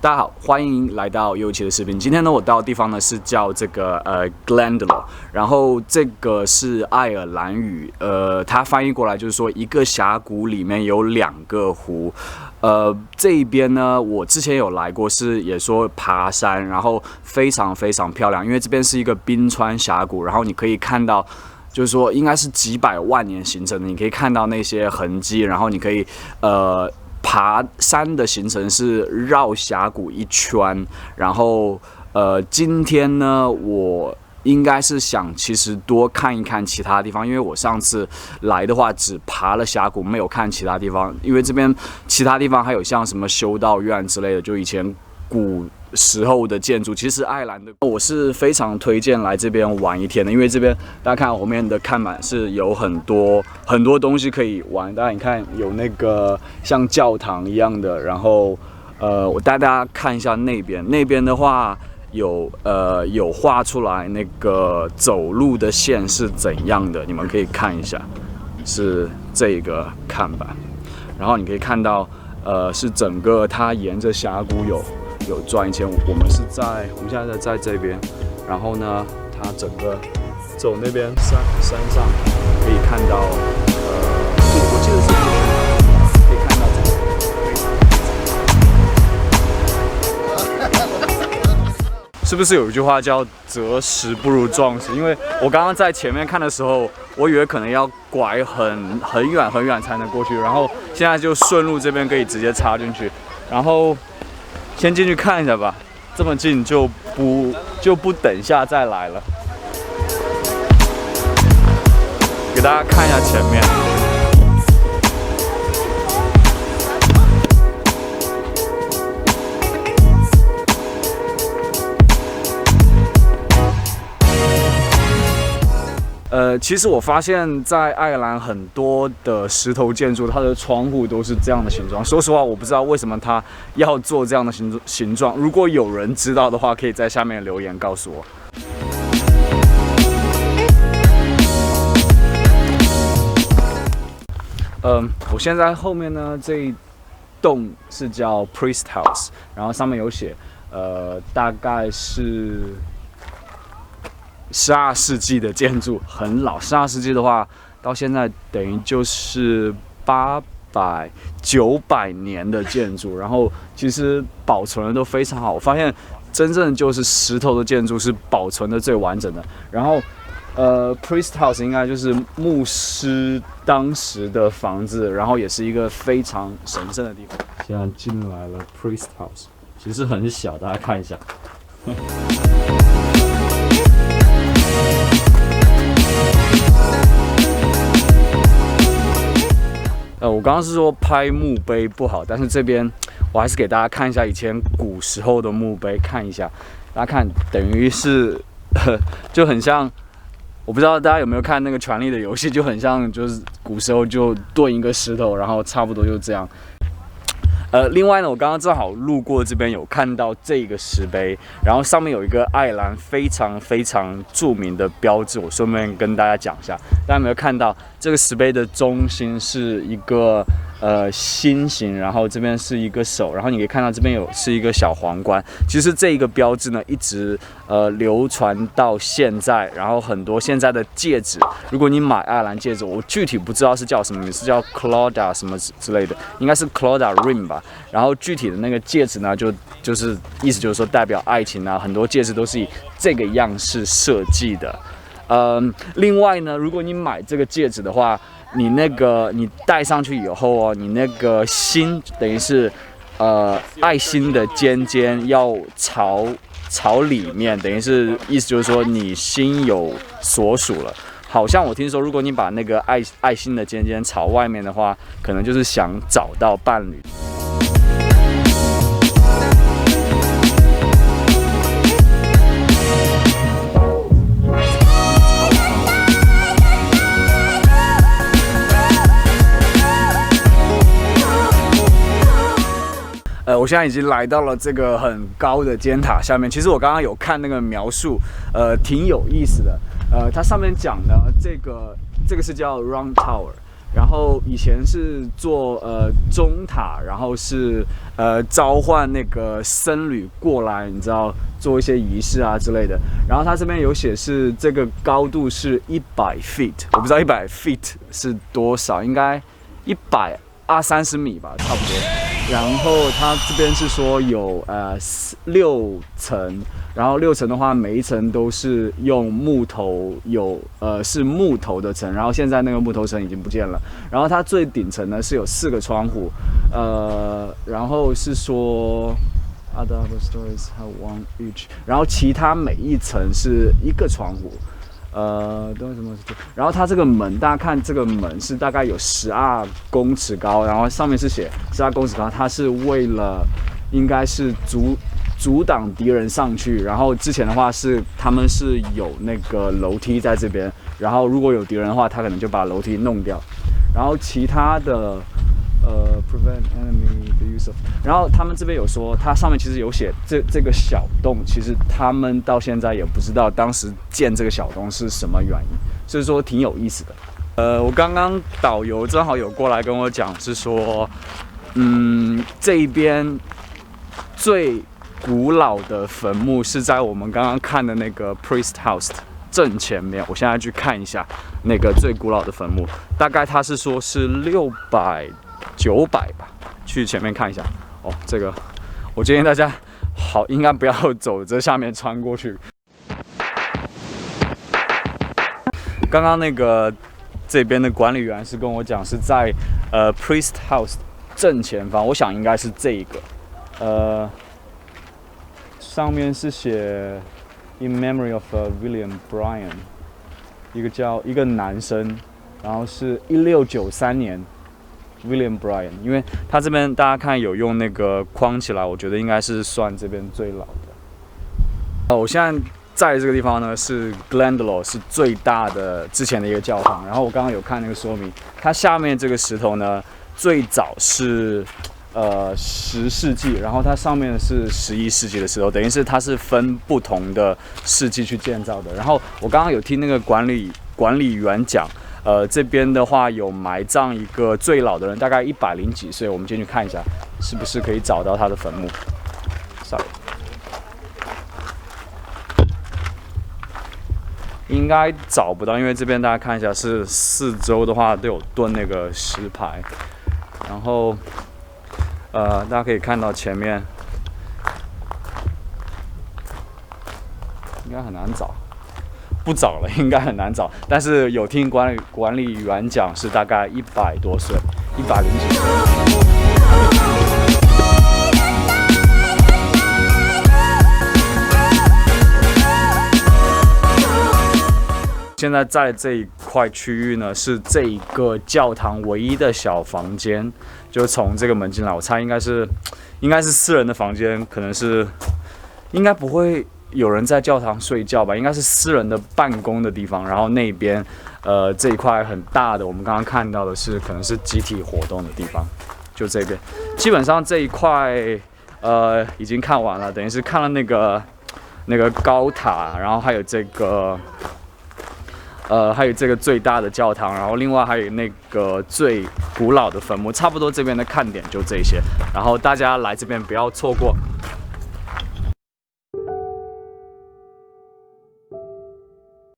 大家好，欢迎来到优奇的视频。今天呢，我到的地方呢是叫这个Glendalough， 然后这个是爱尔兰语，它翻译过来就是说一个峡谷里面有2个湖。这一边呢，我之前有来过，是也说爬山，然后非常非常漂亮，因为这边是一个冰川峡谷，然后你可以看到。就是说，应该是几百万年形成的，你可以看到那些痕迹，然后你可以爬山的行程是绕峡谷一圈，然后今天呢，我应该是想其实多看一看其他地方，因为我上次来的话只爬了峡谷，没有看其他地方，因为这边其他地方还有像什么修道院之类的，就以前古时候的建筑，其实爱尔兰的我是非常推荐来这边玩一天的，因为这边大家看后面的看板是有很多东西可以玩，大家你看有那个像教堂一样的，然后我带大家看一下那边的话有画出来那个走路的线是怎样的，你们可以看一下，是这个看板，然后你可以看到是整个它沿着峡谷有转一圈，我们现在在这边，然后呢，它整个走那边山上可以看到，我记得是可以看到这个，是不是有一句话叫“择时不如撞时”？因为我刚刚在前面看的时候，我以为可能要拐很远才能过去，然后现在就顺路这边可以直接插进去，然后。先进去看一下吧，这么近就不等一下再来了。给大家看一下前面。其实我发现，在爱尔兰很多的石头建筑，它的窗户都是这样的形状。说实话，我不知道为什么它要做这样的形状。如果有人知道的话，可以在下面留言告诉我。我现在后面呢这一栋是叫 Priest House， 然后上面有写，大概是。12世纪的建筑很老，12世纪的话，到现在等于就是800、900年的建筑，然后其实保存的都非常好。我发现真正就是石头的建筑是保存的最完整的。然后Priest House 应该就是牧师当时的房子，然后也是一个非常神圣的地方。现在进来了 Priest House， 其实很小，大家看一下。我刚刚是说拍墓碑不好，但是这边我还是给大家看一下以前古时候的墓碑，看一下，大家看，等于是就很像，我不知道大家有没有看那个《权力的游戏》，就很像，就是古时候就炖一个石头，然后差不多就这样。另外呢，我刚刚正好路过这边，有看到这个石碑，然后上面有一个爱尔兰非常非常著名的标志，我顺便跟大家讲一下。大家有没有看到这个石碑的中心是一个心形，然后这边是一个手，然后你可以看到这边是一个小皇冠。其实这一个标志呢，一直流传到现在，然后很多现在的戒指，如果你买爱尔兰戒指，我具体不知道是叫什么名字，叫 Claudia 什么之类的，应该是 Claudia Ring 吧。然后具体的那个戒指呢，就是意思就是说代表爱情啊，很多戒指都是以这个样式设计的。另外呢，如果你买这个戒指的话，你戴上去以后哦，你那个心等于是爱心的尖尖要朝里面，等于是意思就是说你心有所属了。好像我听说，如果你把那个爱心的尖尖朝外面的话，可能就是想找到伴侣。我现在已经来到了这个很高的尖塔下面。其实我刚刚有看那个描述，挺有意思的。它上面讲呢，这个是叫 Round Tower，然后以前是做钟塔，然后是召唤那个僧侣过来，你知道做一些仪式啊之类的。然后它这边有写是这个高度是100 feet， 我不知道100 feet 是多少，应该130米吧，差不多。然后它这边是说有6层，然后6层的话，每一层都是用木头，是木头的层，然后现在那个木头层已经不见了。然后它最顶层呢是有4个窗户，然后是说 other stories have one each， 然后其他每一层是1个窗户。然后它这个门，大家看这个门是大概有12公尺高，然后上面是写12公尺高，它是为了应该是阻挡敌人上去。然后之前的话是他们是有那个楼梯在这边，然后如果有敌人的话，他可能就把楼梯弄掉。然后其他的prevent enemy the use of， 然后他们这边有说，它上面其实有写这个小洞，其实他们到现在也不知道当时建这个小洞是什么原因，所以说挺有意思的。我刚刚导游正好有过来跟我讲，是说，这一边最古老的坟墓是在我们刚刚看的那个 Priest House正前面。我现在去看一下那个最古老的坟墓，大概他是说是600、900吧，去前面看一下。哦，这个我建议大家应该不要走这下面穿过去。刚刚那个这边的管理员是跟我讲是在Priest House 正前方，我想应该是这一个。上面是写 In memory of William Bryan， 一个男生，然后是1693年 William Bryan， 因为他这边大家看有用那个框起来，我觉得应该是算这边最老的。我现在在这个地方呢是 Glendalough， 是最大的之前的一个教堂。然后我刚刚有看那个说明，它下面这个石头呢最早是10世纪，然后它上面是11世纪的石头，等于是它是分不同的世纪去建造的。然后我刚刚有听那个管理员讲，这边的话有埋葬一个最老的人，大概100几岁。我们进去看一下，是不是可以找到他的坟墓 ？Sorry， 应该找不到，因为这边大家看一下，是四周的话都有蹲那个石牌，然后。大家可以看到前面应该很难找，不找了，应该很难找。但是有听管理员讲是大概100多岁，100几岁。现在在这一块区域呢，是这一个教堂唯一的小房间，就从这个门进来，我猜应该是私人的房间，可能是应该不会有人在教堂睡觉吧，应该是私人的办公的地方。然后那边这一块很大的，我们刚刚看到的是可能是集体活动的地方，就这边。基本上这一块已经看完了，等于是看了那个高塔，然后还有这个。还有这个最大的教堂，然后另外还有那个最古老的坟墓，差不多这边的看点就这些。然后大家来这边不要错过